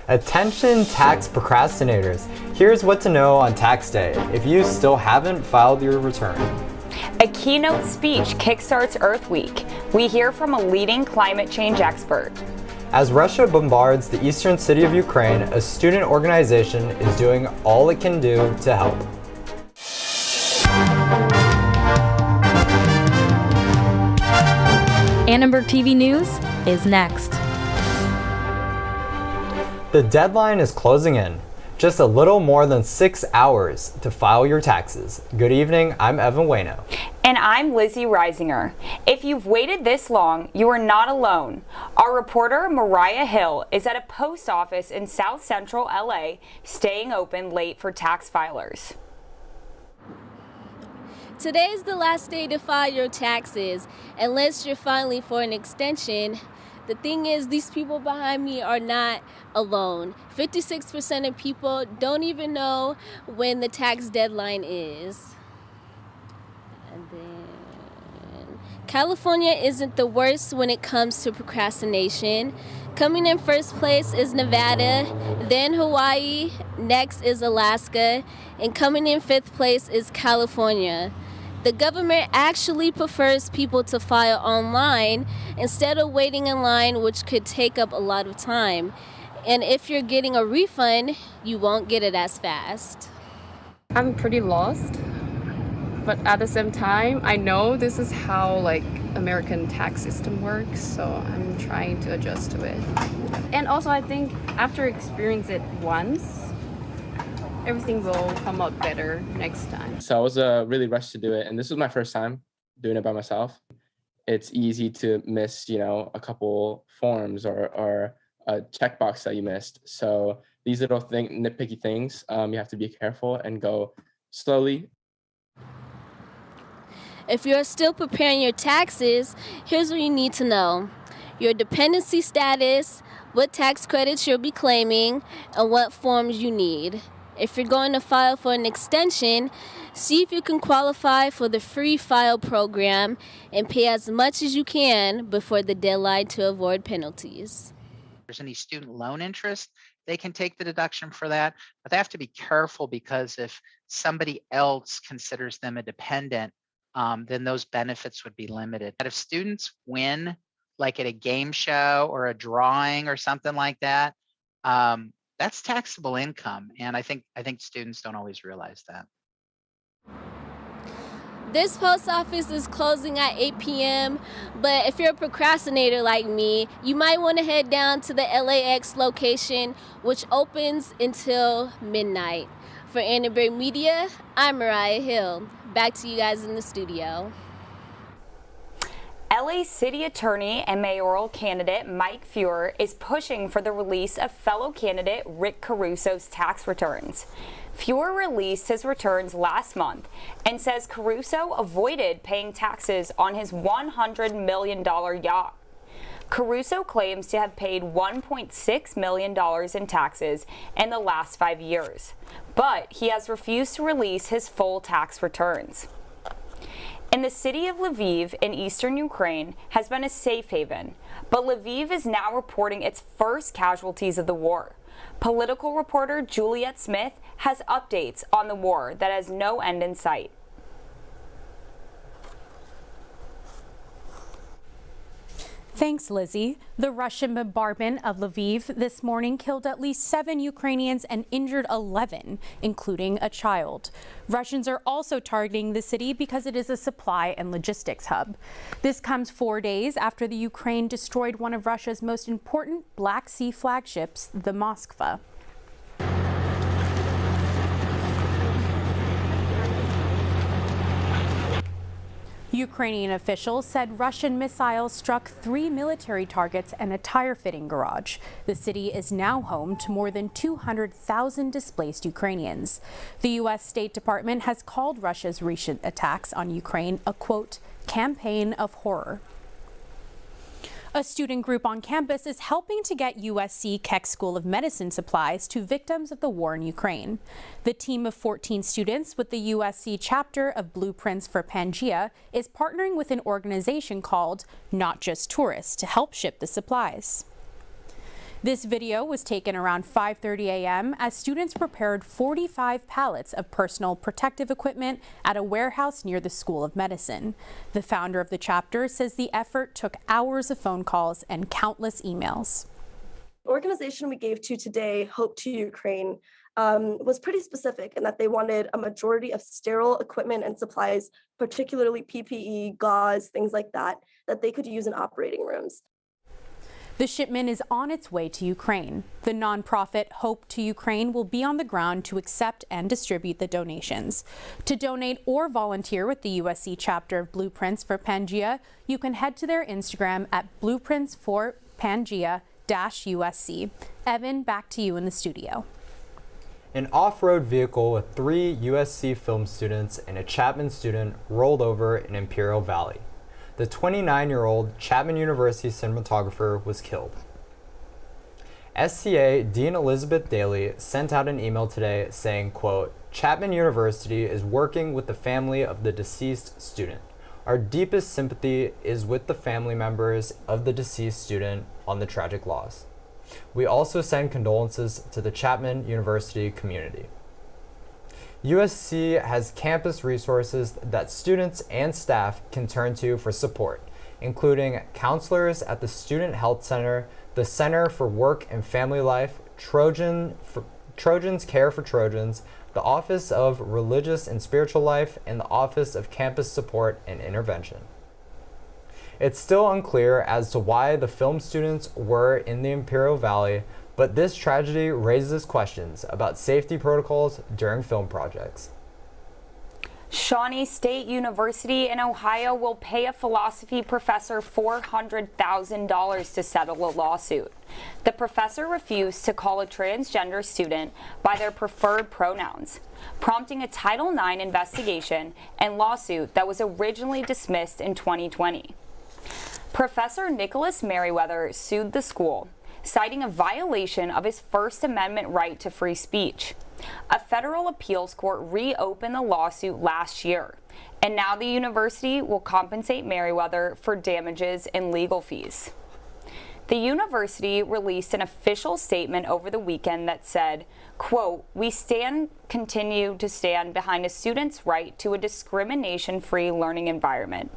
Attention tax procrastinators. Here's what to know on tax day if you still haven't filed your return. A keynote speech kickstarts Earth Week. We hear from a leading climate change expert. As Russia bombards the eastern city of Ukraine, a student organization is doing all it can do to help. Annenberg TV News is next. The deadline is closing in. Just a little more than 6 hours to file your taxes. Good evening, I'm Evan Wyno. And I'm Lizzy Reisinger. If you've waited this long, you are not alone. Our reporter, Mariah Hill, is at a post office in South Central LA, staying open late for tax filers. Today is the last day to file your taxes, unless you're filing for an extension. The thing is, these people behind me are not alone. 56% of people don't even know when the tax deadline is. And then California isn't the worst when it comes to procrastination. Coming in first place is Nevada, then Hawaii, next is Alaska, and coming in fifth place is California. The government actually prefers people to file online instead of waiting in line, which could take up a lot of time. And if you're getting a refund, you won't get it as fast. I'm pretty lost, but at the same time, I know this is how American tax system works, so I'm trying to adjust to it. And also, I think after experience it once, everything will come out better next time. So I was really rushed to do it, and this was my first time doing it by myself. It's easy to miss, a couple forms or a checkbox that you missed. So these little nitpicky things, you have to be careful and go slowly. If you're still preparing your taxes, here's what you need to know: your dependency status, what tax credits you'll be claiming, and what forms you need. If you're going to file for an extension, see if you can qualify for the free file program and pay as much as you can before the deadline to avoid penalties. If there's any student loan interest, they can take the deduction for that, but they have to be careful because if somebody else considers them a dependent, then those benefits would be limited. But if students win, like at a game show or a drawing or something like that, that's taxable income, and I think students don't always realize that. This post office is closing at 8 p.m., but if you're a procrastinator like me, you might want to head down to the LAX location, which opens until midnight. For Annenberg Media, I'm Mariah Hill. Back to you guys in the studio. LA City Attorney and mayoral candidate Mike Feuer is pushing for the release of fellow candidate Rick Caruso's tax returns. Feuer released his returns last month and says Caruso avoided paying taxes on his $100 million yacht. Caruso claims to have paid $1.6 million in taxes in the last 5 years, but he has refused to release his full tax returns. And the city of Lviv in eastern Ukraine has been a safe haven, but Lviv is now reporting its first casualties of the war. Political reporter Juliette Smith has updates on the war that has no end in sight. Thanks, Lizzy. The Russian bombardment of Lviv this morning killed at least 7 Ukrainians and injured 11, including a child. Russians are also targeting the city because it is a supply and logistics hub. This comes 4 days after the Ukraine destroyed one of Russia's most important Black Sea flagships, the Moskva. Ukrainian officials said Russian missiles struck 3 military targets and a tire fitting garage. The city is now home to more than 200,000 displaced Ukrainians. The U.S. State Department has called Russia's recent attacks on Ukraine a, quote, campaign of horror. A student group on campus is helping to get USC Keck School of Medicine supplies to victims of the war in Ukraine. The team of 14 students with the USC chapter of Blueprints for Pangea is partnering with an organization called Not Just Tourists to help ship the supplies. This video was taken around 5:30 a.m. as students prepared 45 pallets of personal protective equipment at a warehouse near the School of Medicine. The founder of the chapter says the effort took hours of phone calls and countless emails. The organization we gave to today, Hope to Ukraine, was pretty specific in that they wanted a majority of sterile equipment and supplies, particularly PPE, gauze, things like that they could use in operating rooms. The shipment is on its way to Ukraine. The nonprofit Hope to Ukraine will be on the ground to accept and distribute the donations. To donate or volunteer with the USC chapter of Blueprints for Pangea, you can head to their Instagram at blueprintsforpangea-USC. Evan, back to you in the studio. An off-road vehicle with 3 USC film students and a Chapman student rolled over in Imperial Valley. The 29-year-old Chapman University cinematographer was killed. SCA Dean Elizabeth Daly sent out an email today saying, quote, "Chapman University is working with the family of the deceased student. Our deepest sympathy is with the family members of the deceased student on the tragic loss. We also send condolences to the Chapman University community." USC has campus resources that students and staff can turn to for support, including counselors at the Student Health Center, the Center for Work and Family Life, Trojans Care for Trojans, the Office of Religious and Spiritual Life, and the Office of Campus Support and Intervention. It's still unclear as to why the film students were in the Imperial Valley, but this tragedy raises questions about safety protocols during film projects. Shawnee State University in Ohio will pay a philosophy professor $400,000 to settle a lawsuit. The professor refused to call a transgender student by their preferred pronouns, prompting a Title IX investigation and lawsuit that was originally dismissed in 2020. Professor Nicholas Merriweather sued the school, citing a violation of his First Amendment right to free speech. A federal appeals court reopened the lawsuit last year, and now the university will compensate Merriweather for damages and legal fees. The university released an official statement over the weekend that said, quote, "We continue to stand behind a student's right to a discrimination-free learning environment,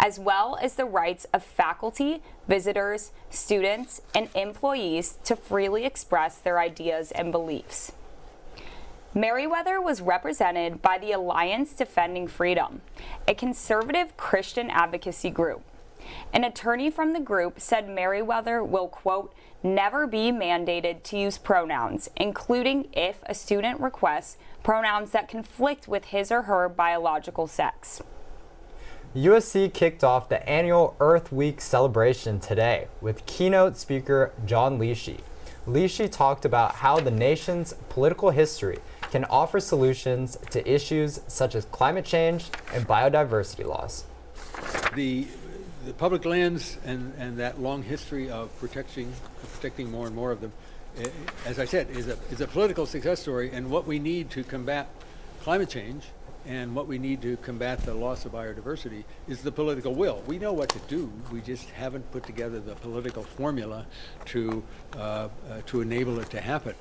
as well as the rights of faculty, visitors, students, and employees to freely express their ideas and beliefs." Merriweather was represented by the Alliance Defending Freedom, a conservative Christian advocacy group. An attorney from the group said Merriweather will, quote, "never be mandated to use pronouns, including if a student requests pronouns that conflict with his or her biological sex." USC kicked off the annual Earth Week celebration today with keynote speaker John Lizzy. Lizzy talked about how the nation's political history can offer solutions to issues such as climate change and biodiversity loss. The public lands and that long history of protecting more and more of them, as I said, is a political success story. And what we need to combat climate change and what we need to combat the loss of biodiversity is the political will. We know what to do. We just haven't put together the political formula to enable it to happen.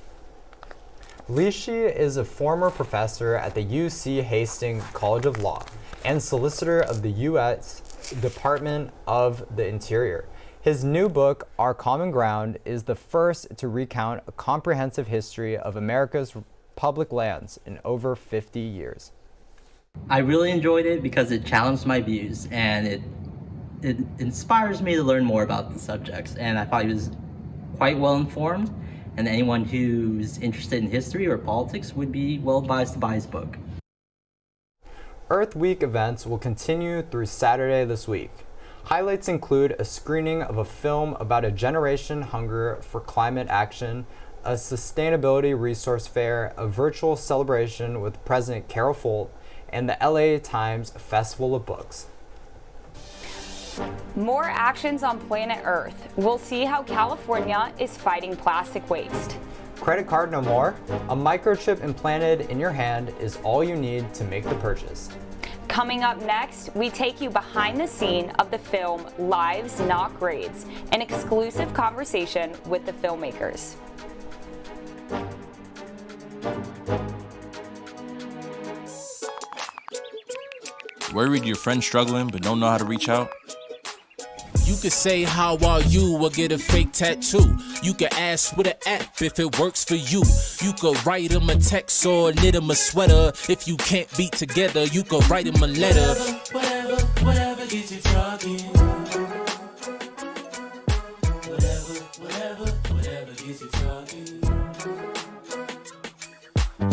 Lizzy is a former professor at the UC Hastings College of Law and solicitor of the U.S. Department of the Interior. His new book, Our Common Ground, is the first to recount a comprehensive history of America's public lands in over 50 years. I really enjoyed it because it challenged my views and it inspires me to learn more about the subjects, and I thought he was quite well informed, and anyone who's interested in history or politics would be well advised to buy his book. Earth Week events will continue through Saturday this week. Highlights include a screening of a film about a generation hunger for climate action, a sustainability resource fair, a virtual celebration with President Carol Folt, and the LA Times Festival of Books. More actions on planet Earth. We'll see how California is fighting plastic waste. Credit card no more? A microchip implanted in your hand is all you need to make the purchase. Coming up next, we take you behind the scene of the film Lives Not Grades, an exclusive conversation with the filmmakers. Worried your friend's struggling but don't know how to reach out? You could say how are you or get a fake tattoo. You could ask with an app if it works for you. You could write him a text or knit him a sweater. If you can't be together, you could write him a letter. Whatever gets you talking. Whatever gets you talking.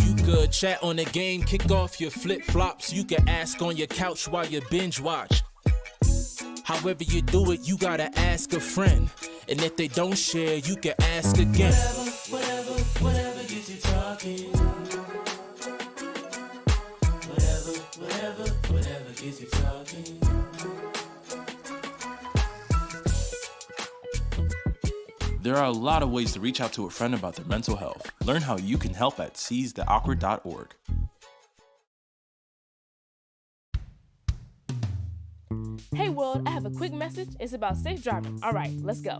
You could chat on the game, kick off your flip-flops. You could ask on your couch while you binge watch. However you do it, you gotta ask a friend. And if they don't share, you can ask again. Whatever gets you talking. Whatever gets you talking. There are a lot of ways to reach out to a friend about their mental health. Learn how you can help at seizetheawkward.org. Hey world, I have a quick message. It's about safe driving. All right, let's go.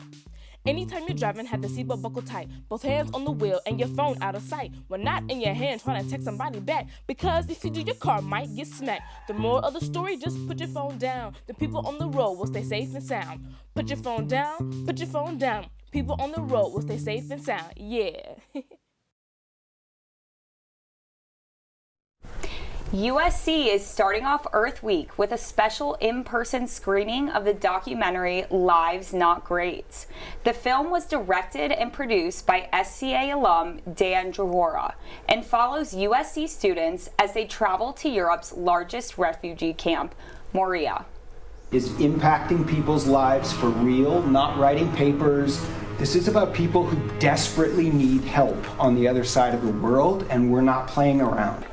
Anytime you're driving, have the seatbelt buckled tight. Both hands on the wheel and your phone out of sight. When not in your hand, trying to text somebody back. Because if you do, your car might get smacked. The moral of the story, just put your phone down. The people on the road will stay safe and sound. Put your phone down, put your phone down. People on the road will stay safe and sound. Yeah. USC is starting off Earth Week with a special in-person screening of the documentary Lives Not Grades. The film was directed and produced by SCA alum Dan Johora and follows USC students as they travel to Europe's largest refugee camp, Moria. Is impacting people's lives for real, not writing papers. This is about people who desperately need help on the other side of the world, and we're not playing around.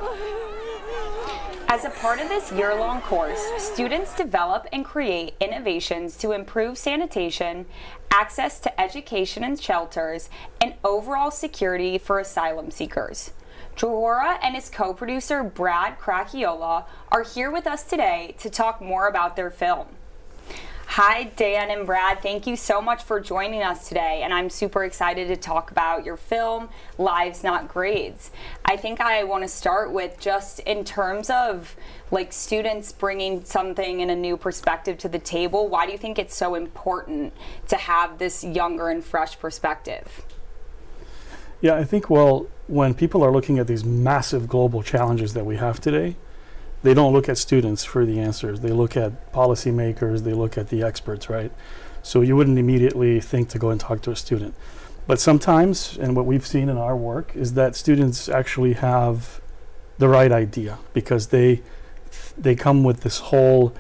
As a part of this year-long course, students develop and create innovations to improve sanitation, access to education and shelters, and overall security for asylum seekers. Johora and his co-producer Brad Cracchiola are here with us today to talk more about their film. Hi, Dan and Brad. Thank you so much for joining us today, and I'm super excited to talk about your film, Lives Not Grades. I think I want to start with just in terms of like students bringing something in a new perspective to the table. Why do you think it's so important to have this younger and fresh perspective? Yeah, I think, well, when people are looking at these massive global challenges that we have today, they don't look at students for the answers. They look at policymakers, they look at the experts, right? So you wouldn't immediately think to go and talk to a student. But sometimes, and what we've seen in our work, is that students actually have the right idea because they come with this whole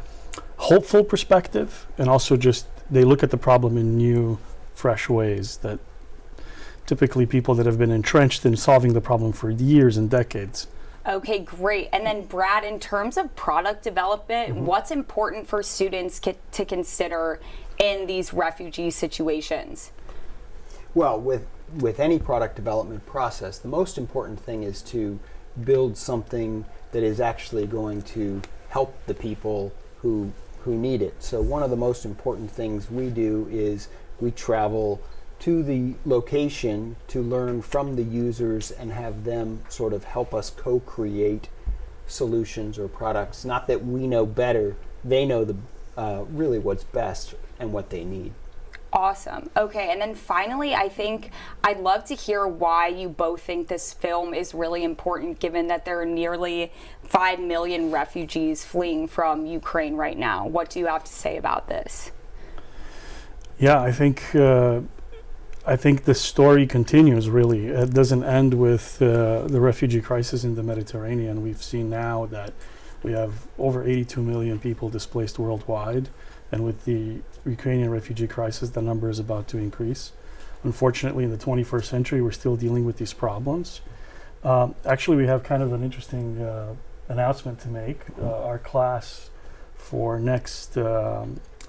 hopeful perspective, and also just they look at the problem in new, fresh ways that typically people that have been entrenched in solving the problem for years and decades. Okay, great. And then Brad, in terms of product development, what's important for students to consider in these refugee situations? Well, with any product development process, the most important thing is to build something that is actually going to help the people who need it. So one of the most important things we do is we travel to the location to learn from the users and have them sort of help us co-create solutions or products. Not that we know better, they know really what's best and what they need. Awesome. Okay, and then finally, I think I'd love to hear why you both think this film is really important, given that there are nearly 5 million refugees fleeing from Ukraine right now. What do you have to say about this? Yeah, I think the story continues, really. It doesn't end with the refugee crisis in the Mediterranean. We've seen now that we have over 82 million people displaced worldwide. And with the Ukrainian refugee crisis, the number is about to increase. Unfortunately, in the 21st century, we're still dealing with these problems. Actually, we have kind of an interesting announcement to make. Our class for next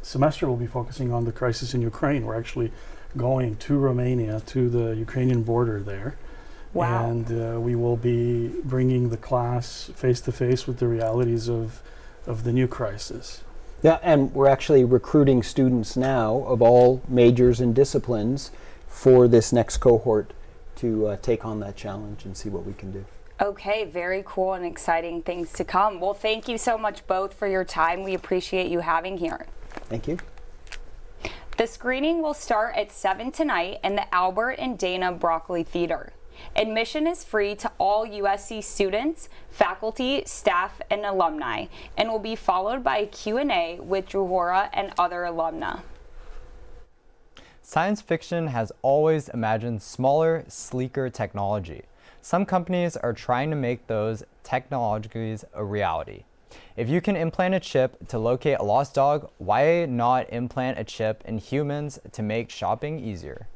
semester will be focusing on the crisis in Ukraine. We're actually going to Romania, to the Ukrainian border there. Wow. And we will be bringing the class face to face with the realities of the new crisis. Yeah, and we're actually recruiting students now of all majors and disciplines for this next cohort to take on that challenge and see what we can do. Okay, very cool and exciting things to come. Well, thank you so much both for your time. We appreciate you having here. Thank you. The screening will start at 7 tonight in the Albert and Dana Broccoli Theater. Admission is free to all USC students, faculty, staff, and alumni, and will be followed by a Q&A with Juhora and other alumna. Science fiction has always imagined smaller, sleeker technology. Some companies are trying to make those technologies a reality. If you can implant a chip to locate a lost dog, why not implant a chip in humans to make shopping easier?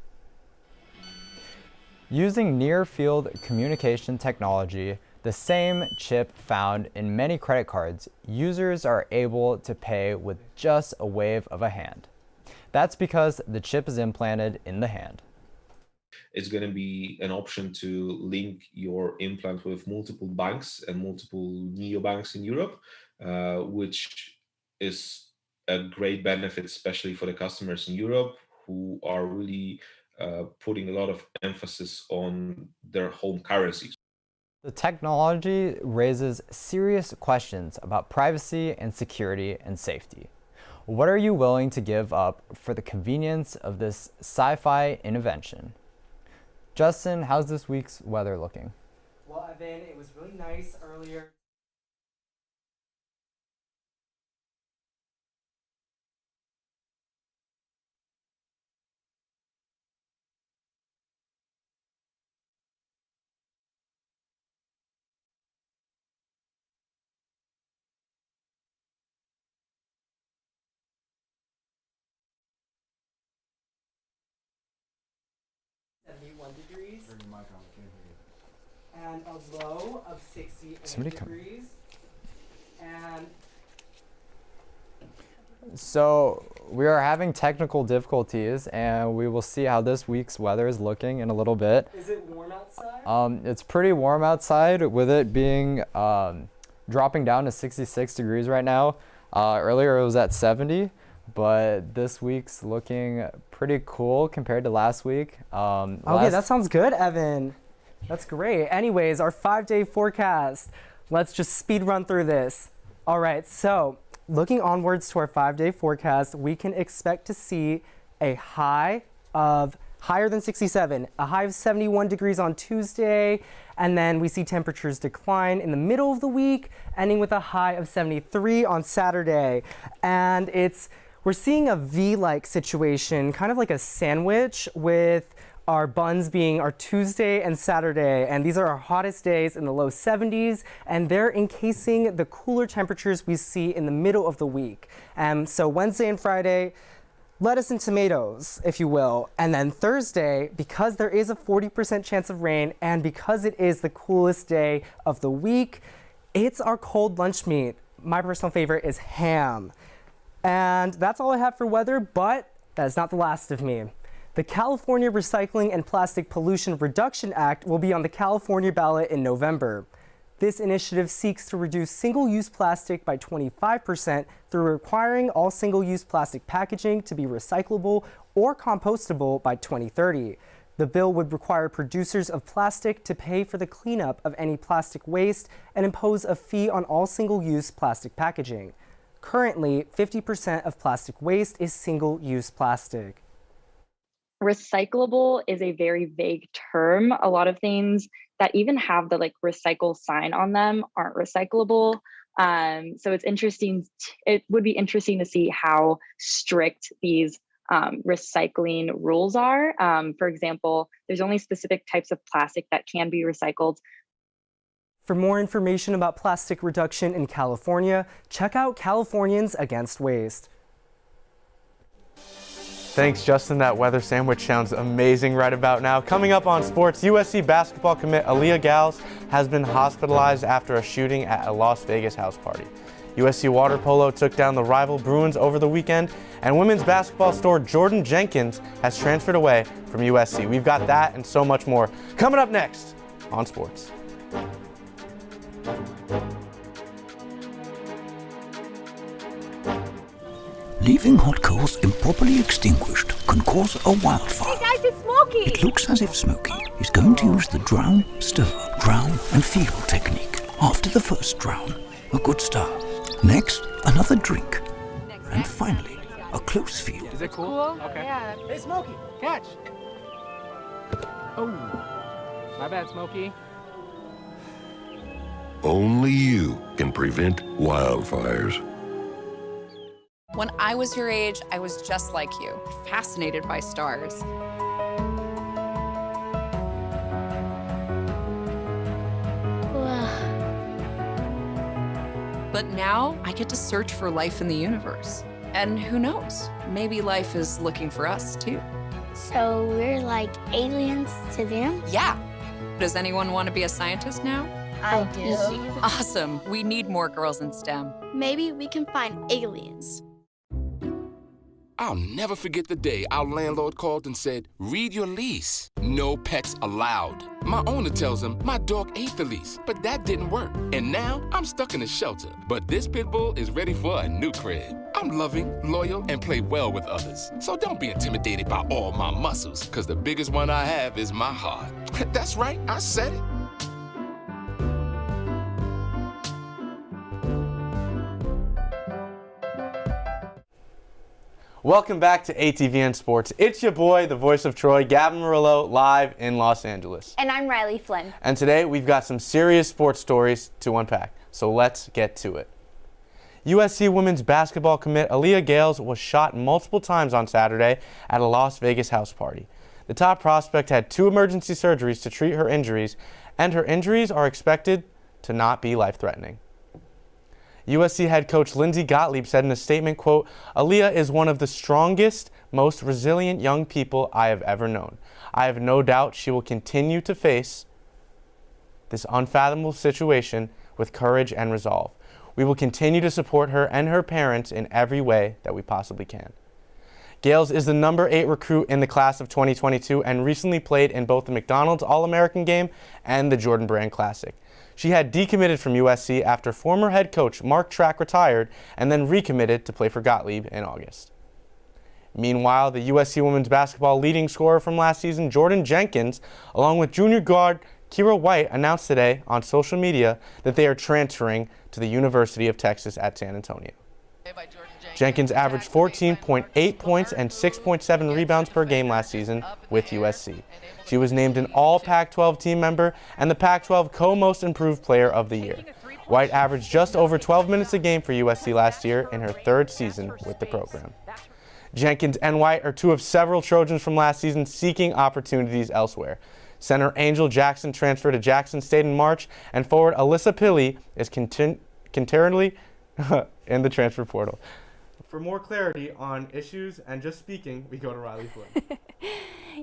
Using near-field communication technology, the same chip found in many credit cards, users are able to pay with just a wave of a hand. That's because the chip is implanted in the hand. It's going to be an option to link your implant with multiple banks and multiple neobanks in Europe, which is a great benefit, especially for the customers in Europe who are really putting a lot of emphasis on their home currencies. The technology raises serious questions about privacy and security and safety. What are you willing to give up for the convenience of this sci-fi intervention? Justin, how's this week's weather looking? Well, Evan, it was really nice earlier. Degrees and a low of 68 degrees. And so we are having technical difficulties, and we will see how this week's weather is looking in a little bit. Is it warm outside? It's pretty warm outside, with it being dropping down to 66 degrees right now. Earlier it was at 70. But this week's looking pretty cool compared to last week. Okay, that sounds good, Evan. That's great. Anyways, our 5-day forecast. Let's just speed run through this. All right, so looking onwards to our 5-day forecast, we can expect to see a high of higher than 67, a high of 71 degrees on Tuesday, and then we see temperatures decline in the middle of the week, ending with a high of 73 on Saturday. And we're seeing a V-like situation, kind of like a sandwich, with our buns being our Tuesday and Saturday. And these are our hottest days in the low 70s, and they're encasing the cooler temperatures we see in the middle of the week. So Wednesday and Friday, lettuce and tomatoes, if you will. And then Thursday, because there is a 40% chance of rain, and because it is the coolest day of the week, it's our cold lunch meat. My personal favorite is ham. And that's all I have for weather, but that is not the last of me. The California Recycling and Plastic Pollution Reduction Act will be on the California ballot in November. This initiative seeks to reduce single-use plastic by 25% through requiring all single-use plastic packaging to be recyclable or compostable by 2030. The bill would require producers of plastic to pay for the cleanup of any plastic waste and impose a fee on all single-use plastic packaging. Currently, 50% of plastic waste is single-use plastic. Recyclable is a very vague term. A lot of things that even have the recycle sign on them aren't recyclable. So it's interesting. It would be interesting to see how strict these recycling rules are. For example, there's only specific types of plastic that can be recycled. For more information about plastic reduction in California, check out Californians Against Waste. Thanks, Justin. That weather sandwich sounds amazing right about now. Coming up on sports, USC basketball commit Aaliyah Gals has been hospitalized after a shooting at a Las Vegas house party. USC water polo took down the rival Bruins over the weekend, and women's basketball star Jordan Jenkins has transferred away from USC. We've got that and so much more coming up next on sports. Leaving hot coals improperly extinguished can cause a wildfire. Hey guys, it's Smokey! It looks as if Smokey is going to use the drown, stir, drown and feel technique. After the first drown, a good start. Next, another drink. And finally, a close feel. Is it cool? Okay. Yeah. Hey, Smokey, catch! Oh, my bad, Smokey. Only you can prevent wildfires. When I was your age, I was just like you, fascinated by stars. But now I get to search for life in the universe. And who knows, maybe life is looking for us too. So we're like aliens to them? Yeah. Does anyone want to be a scientist now? I do. Awesome. We need more girls in STEM. Maybe we can find aliens. I'll never forget the day our landlord called and said, read your lease. No pets allowed. My owner tells him my dog ate the lease, but that didn't work. And now I'm stuck in a shelter. But this pit bull is ready for a new crib. I'm loving, loyal, and play well with others. So don't be intimidated by all my muscles, because the biggest one I have is my heart. That's right, I said it. Welcome back to ATVN Sports. It's your boy, the voice of Troy, Gavin Murillo, live in Los Angeles. And I'm Riley Flynn. And today we've got some serious sports stories to unpack. So let's get to it. USC women's basketball commit Aaliyah Gales was shot multiple times on Saturday at a Las Vegas house party. The top prospect had 2 emergency surgeries to treat her injuries, and her injuries are expected to not be life-threatening. USC head coach Lindsay Gottlieb said in a statement, quote, Aaliyah is one of the strongest, most resilient young people I have ever known. I have no doubt she will continue to face this unfathomable situation with courage and resolve. We will continue to support her and her parents in every way that we possibly can. Gales is the number 8 recruit in the class of 2022 and recently played in both the McDonald's All-American game and the Jordan Brand Classic. She had decommitted from USC after former head coach Mark Track retired and then recommitted to play for Gottlieb in August. Meanwhile, the USC women's basketball leading scorer from last season, Jordan Jenkins, along with junior guard Kira White, announced today on social media that they are transferring to the University of Texas at San Antonio. Jenkins averaged 14.8 points and 6.7 rebounds per game last season with USC. She was named an all Pac-12 team member and the Pac-12 co-most improved player of the year. White averaged just over 12 minutes a game for USC last year in her 3rd season with the program. Jenkins and White are 2 of several Trojans from last season seeking opportunities elsewhere. Center Angel Jackson transferred to Jackson State in March, and forward Alyssa Pilley is continually in the transfer portal. For more clarity on issues and just speaking, we go to Riley Flynn.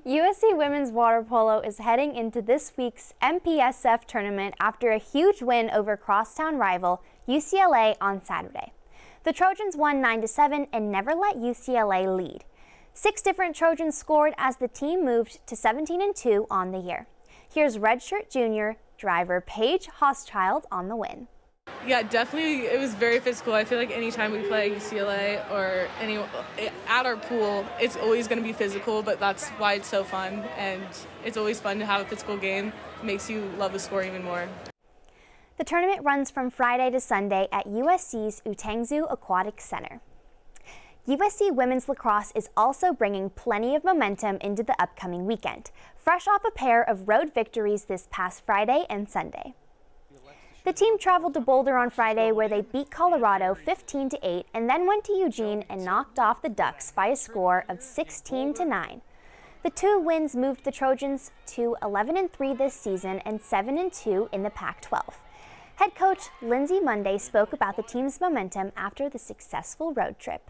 USC women's water polo is heading into this week's MPSF tournament after a huge win over crosstown rival UCLA on Saturday. The Trojans won 9-7 and never let UCLA lead. 6 different Trojans scored as the team moved to 17-2 on the year. Here's redshirt junior driver Paige Hochschild on the win. Yeah, definitely. It was very physical. I feel like anytime we play UCLA or at our pool, it's always going to be physical, but that's why it's so fun. And it's always fun to have a physical game. It makes you love the sport even more. The tournament runs from Friday to Sunday at USC's Utangzu Aquatic Center. USC women's lacrosse is also bringing plenty of momentum into the upcoming weekend, fresh off a pair of road victories this past Friday and Sunday. The team traveled to Boulder on Friday where they beat Colorado 15-8 and then went to Eugene and knocked off the Ducks by a score of 16-9. The 2 wins moved the Trojans to 11-3 this season and 7-2 in the Pac-12. Head coach Lindsay Monday spoke about the team's momentum after the successful road trip.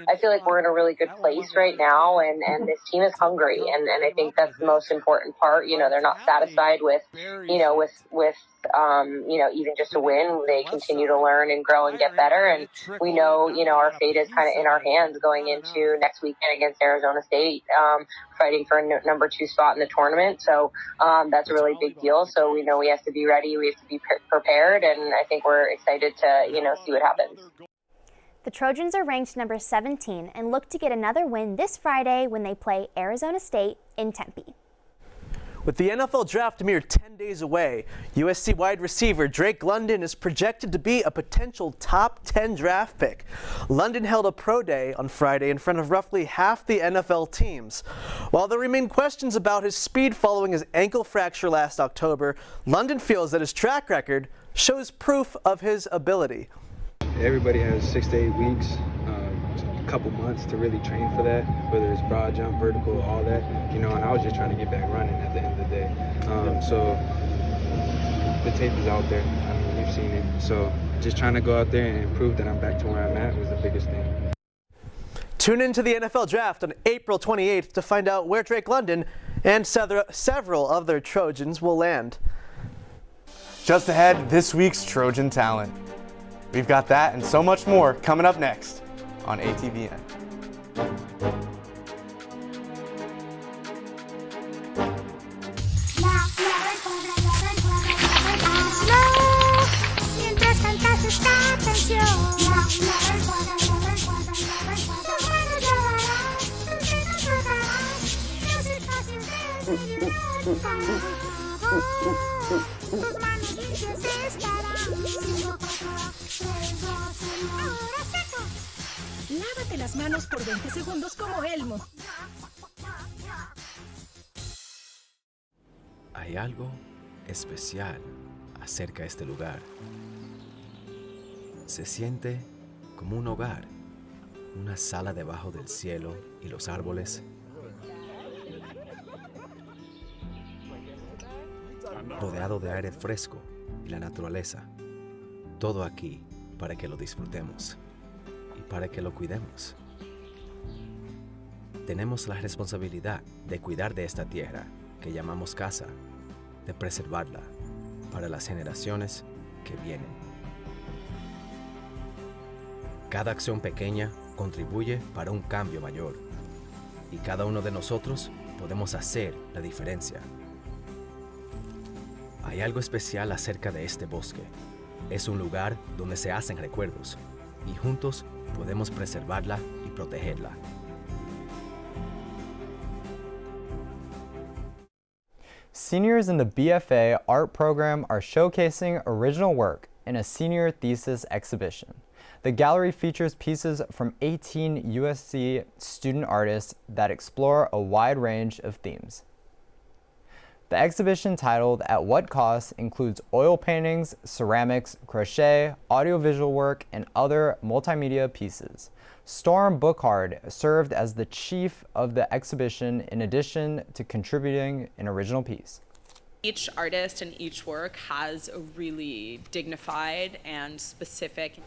I feel like we're in a really good place right now, and this team is hungry, and I think that's the most important part. You know, they're not satisfied with even just a win. They continue to learn and grow and get better, and we know, our fate is kind of in our hands going into next weekend against Arizona State, fighting for a number 2 spot in the tournament. So that's a really big deal. So we know we have to be ready, we have to be prepared, and I think we're excited to, see what happens. The Trojans are ranked number 17 and look to get another win this Friday when they play Arizona State in Tempe. With the NFL draft a mere 10 days away, USC wide receiver Drake London is projected to be a potential top 10 draft pick. London held a pro day on Friday in front of roughly half the NFL teams. While there remain questions about his speed following his ankle fracture last October, London feels that his track record shows proof of his ability. Everybody has 6 to 8 weeks, a couple months to really train for that, whether it's broad jump, vertical, all that, and I was just trying to get back running at the end of the day. So the tape is out there. You've seen it. So just trying to go out there and prove that I'm back to where I'm at was the biggest thing. Tune into the NFL Draft on April 28th to find out where Drake London and several of their Trojans will land. Just ahead, this week's Trojan Talent. We've got that and so much more coming up next on ATVN. Lávate las manos por 20 segundos como Elmo. Hay algo especial acerca de este lugar. Se siente como un hogar, una sala debajo del cielo y los árboles. Rodeado de aire fresco y la naturaleza. Todo aquí para que lo disfrutemos y para que lo cuidemos. Tenemos la responsabilidad de cuidar de esta tierra que llamamos casa, de preservarla para las generaciones que vienen. Cada acción pequeña contribuye para un cambio mayor y cada uno de nosotros podemos hacer la diferencia. Hay algo especial acerca de este bosque. Es un lugar donde se hacen recuerdos y juntos podemos preservarla y protegerla. Seniors in the BFA art program are showcasing original work in a senior thesis exhibition. The gallery features pieces from 18 USC student artists that explore a wide range of themes. The exhibition, titled At What Cost, includes oil paintings, ceramics, crochet, audiovisual work, and other multimedia pieces. Storm Bookhard served as the chief of the exhibition in addition to contributing an original piece. Each artist and each work has a really dignified and specific.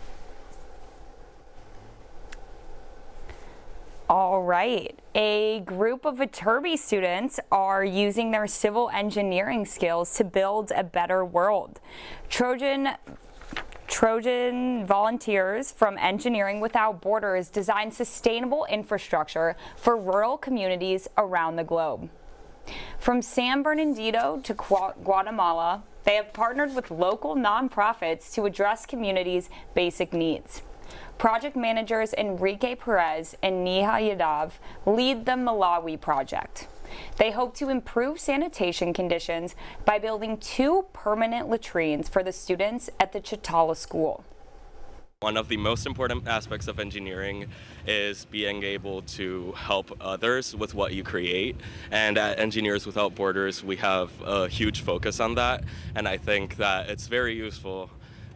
All right, a group of Viterbi students are using their civil engineering skills to build a better world. Trojan volunteers from Engineering Without Borders design sustainable infrastructure for rural communities around the globe. From San Bernardino to Guatemala, they have partnered with local nonprofits to address communities' basic needs. Project managers Enrique Perez and Neha Yadav lead the Malawi project. They hope to improve sanitation conditions by building 2 permanent latrines for the students at the Chitala School. One of the most important aspects of engineering is being able to help others with what you create. And at Engineers Without Borders, we have a huge focus on that. And I think that it's very useful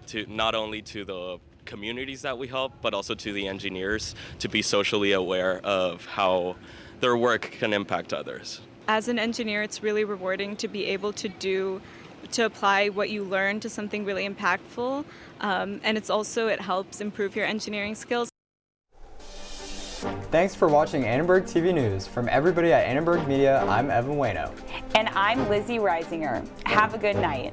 to not only to the communities that we help, but also to the engineers to be socially aware of how their work can impact others. As an engineer, it's really rewarding to be able to apply what you learn to something really impactful, and it helps improve your engineering skills. Thanks for watching Annenberg TV News. From everybody at Annenberg Media, I'm Evan Wyno. And I'm Lizzy Reisinger. Have a good night.